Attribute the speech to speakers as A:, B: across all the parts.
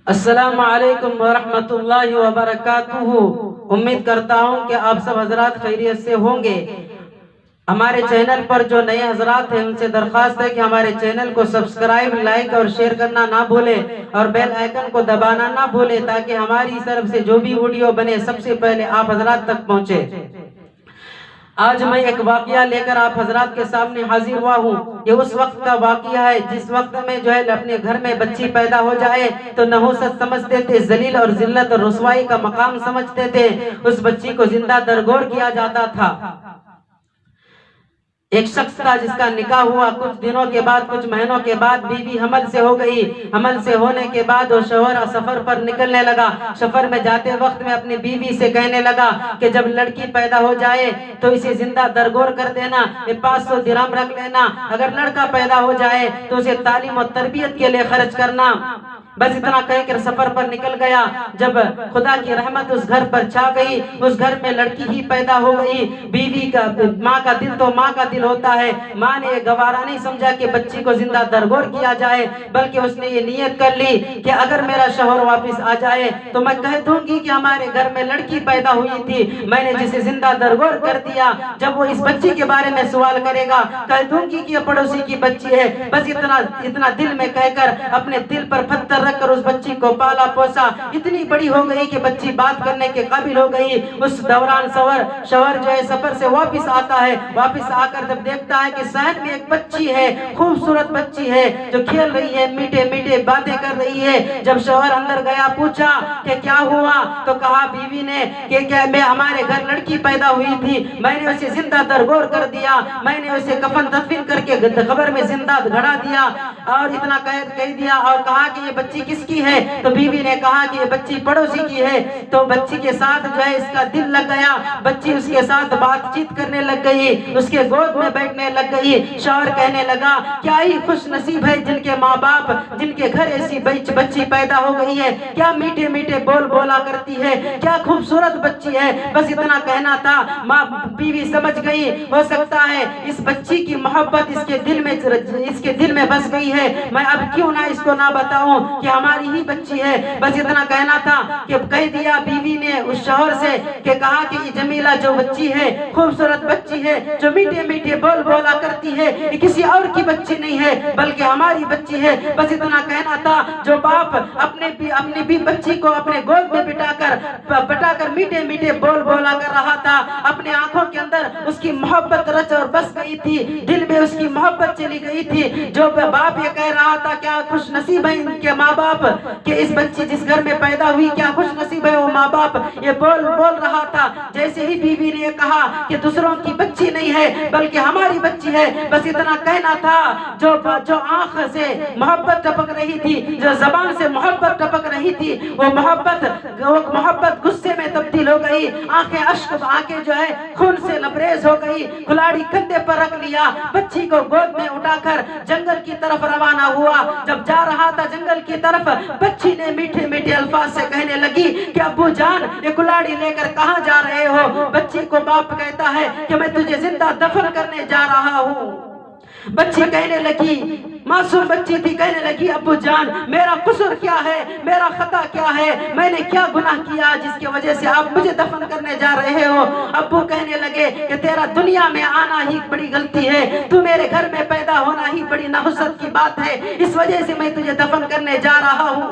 A: السلام علیکم ورحمۃ اللہ وبرکاتہ۔ امید کرتا ہوں کہ آپ سب حضرات خیریت سے ہوں گے۔ ہمارے چینل پر جو نئے حضرات ہیں ان سے درخواست ہے کہ ہمارے چینل کو سبسکرائب، لائک اور شیئر کرنا نہ بھولیں اور بیل آئیکن کو دبانا نہ بھولیں تاکہ ہماری طرف سے جو بھی ویڈیو بنے سب سے پہلے آپ حضرات تک پہنچے۔ آج میں ایک واقعہ لے کر آپ حضرات کے سامنے حاضر ہوا ہوں۔ یہ اس وقت کا واقعہ ہے جس وقت میں اپنے گھر میں بچی پیدا ہو جائے تو نحوست سمجھتے تھے، ذلیل اور ذلت اور رسوائی کا مقام سمجھتے تھے۔ اس بچی کو زندہ درگور کیا جاتا تھا۔ ایک شخص تھا جس کا نکاح ہوا، کچھ دنوں کے بعد، کچھ مہینوں کے بعد بیوی حمل سے ہو گئی۔ حمل سے ہونے کے بعد وہ شوہر سفر پر نکلنے لگا۔ سفر میں جاتے وقت میں اپنی بیوی سے کہنے لگا کہ جب لڑکی پیدا ہو جائے تو اسے زندہ درگور کر دینا، 500 درہم رکھ لینا۔ اگر لڑکا پیدا ہو جائے تو اسے تعلیم و تربیت کے لیے خرچ کرنا۔ بس اتنا کہہ کر سفر پر نکل گیا۔ جب خدا کی رحمت اس گھر پر چھا گئی، اس گھر میں لڑکی ہی پیدا ہو گئی۔ بیوی کا، ماں کا دل تو ماں کا دل ہوتا ہے۔ ماں نے یہ گوارا نہیں سمجھا کہ بچی کو زندہ درگور کیا جائے، بلکہ اس نے یہ نیت کر لی کہ اگر میرا شوہر واپس آ جائے تو میں کہہ دوں گی کہ ہمارے گھر میں لڑکی پیدا ہوئی تھی، میں نے جسے زندہ درگور کر دیا۔ جب وہ اس بچی کے بارے میں سوال کرے گا کہہ دوں گی کہ یہ پڑوسی کی بچی ہے۔ بس اتنا دل میں کہہ کر اپنے دل پر پتھر رکھ کر اس بچی کو پالا پوسا، اتنی بڑی ہو گئی کہ بچی بات کرنے کے قابل ہو گئی۔ اس دوران شوہر جو ہے سفر سے واپس آتا ہے، واپس آ کر جب دیکھتا ہے کہ صحن میں ایک بچی ہے، خوبصورت بچی ہے جو کھیل رہی ہے، میٹھے میٹھے باتیں کر رہی ہے۔ جب شوہر اندر گیا پوچھا کہ کیا ہوا تو کہا بیوی نے کہ ہمارے گھر لڑکی پیدا ہوئی تھی، میں نے اسے زندہ درگور کر دیا، میں نے اسے کفن دفن کر کے قبر میں زندہ گڑا دیا، اور اتنا کہہ دیا اور کہا کہ یہ بچی کس کی ہے؟ تو بیوی نے کہا کہ یہ بچی پڑوسی کی ہے۔ تو بچی کے ساتھ جو ہے اس کا دل لگ گیا، بچی اس کے ساتھ بات چیت کرنے لگ گئی، اس کے گود میں بیٹھنے لگ گئی۔ شوہر کہنے لگا کیا ہی خوش نصیب ہے جن کے ماں باپ، جن کے گھر ایسی بچی پیدا ہو گئی ہے، کیا میٹھے میٹھے بول بولا کرتی ہے، کیا خوبصورت بچی ہے۔ بس اتنا کہنا تھا، ماں بیوی سمجھ گئی ہو سکتا ہے اس بچی کی محبت اس کے دل میں بس گئی ہے، میں اب کیوں نہ اس کو نہ بتاؤں کہ ہماری ہی بچی ہے۔ بس اتنا کہنا تھا کہ کہہ دیا بیوی نے اس شوہر سے کہ کہا کہ یہ جمیلہ جو بچی ہے، خوبصورت بچی ہے جو میٹھے میٹھے بول بولا کرتی ہے، یہ کسی اور کی بچی نہیں ہے بلکہ ہماری بچی ہے۔ بس اتنا کہنا تھا، جو باپ اپنی بھی بچی کو اپنے گود میں بٹا کر میٹھے میٹھے بول بولا کر رہا تھا، اپنے آنکھوں کے اندر اس کی محبت رچ اور بس گئی تھی، دل میں اس کی محبت چلی گئی تھی۔ جو باپ یہ کہہ رہا تھا کیا خوش نصیب ہے ان کے ماں باپ کہ اس بچی جس گھر میں پیدا ہوئی، کیا خوش نصیب ہے وہ ماں باپ، یہ بول رہا تھا۔ جیسے ہی بیوی نے کہا کہ دوسروں کی بچی نہیں ہے بلکہ ہماری بچی ہے، بس اتنا کہنا تھا، جو آنکھ سے محبت ٹپک رہی تھی، جو زبان سے محبت ٹپک رہی تھی، وہ محبت غصے میں تبدیل ہو گئی، آنکھیں جو ہے خون سے لبریز ہو گئی۔ کھلاڑی کندھے پر رکھ لیا، بچی کو گود میں اٹھا کر جنگل کی طرف روانہ ہوا۔ جب جا رہا تھا جنگل کی طرف، بچی نے میٹھے میٹھے الفاظ سے کہنے لگی کہ ابو جان یہ کلاڑی لے کر کہاں جا رہے ہو؟ بچی کو باپ کہتا ہے کہ میں تجھے زندہ دفن کرنے جا رہا ہوں۔ بچی کہنے لگی، معصوم بچی تھی، کہنے لگی ابو جان میرا قصور کیا ہے، میرا خطا کیا ہے، میں نے کیا گناہ کیا جس کی وجہ سے آپ مجھے دفن کرنے جا رہے ہو؟ ابو کہنے لگے کہ تیرا دنیا میں آنا ہی بڑی غلطی ہے، تو میرے گھر میں پیدا ہونا ہی بڑی نحوست کی بات ہے، اس وجہ سے میں تجھے دفن کرنے جا رہا ہوں۔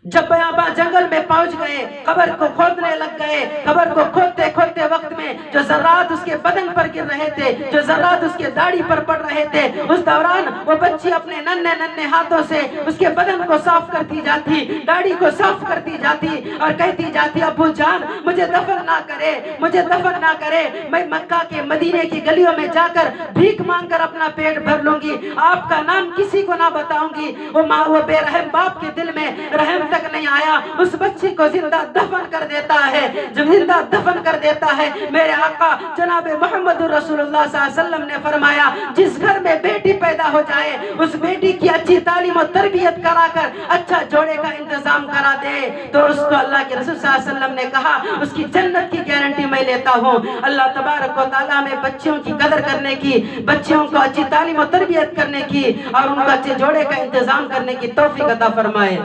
A: جب بیاباں جنگل میں پہنچ گئے، قبر کو کھودنے لگ گئے۔ قبر کو کھودتے وقت میں جو ذرات اس کے بدن پر گر رہے تھے، جو ذرات اس کے داڑھی پر پڑ رہے تھے، اس دوران وہ بچی اپنے ننھے ہاتھوں سے اس کے بدن کو صاف کرتی جاتی، داڑھی کو صاف کرتی جاتی اور کہتی جاتی ابو جان مجھے دفن نہ کرے، مجھے دفن نہ کرے، میں مکہ کے مدینے کی گلیوں میں جا کر بھیک مانگ کر اپنا پیٹ بھر لوں گی، آپ کا نام کسی کو نہ بتاؤں گی۔ وہ بے رحم باپ کے دل میں رحم تک نہیں آیا اس بچی کو زندہ دفن کر دیتا ہے. جب زندہ دفن کر دیتا ہے میرے آقا جناب محمد رسول اللہ صلی اللہ علیہ وسلم نے فرمایا جس گھر میں بیٹی پیدا ہو جائے اس بیٹی کی اچھی تعلیم و تربیت کرا کر اچھا جوڑے کا انتظام کرا دے تو اس کو اللہ کے رسول صلی اللہ علیہ وسلم نے کہا اس کی جنت کی گارنٹی میں لیتا ہوں. اللہ تبارک و تعالیٰ میں بچیوں کی قدر کرنے کی, بچیوں کو اچھی تعلیم و تربیت کرنے کی اور ان کو اچھے جوڑے کا انتظام کرنے کی توفیق عطا فرمائے.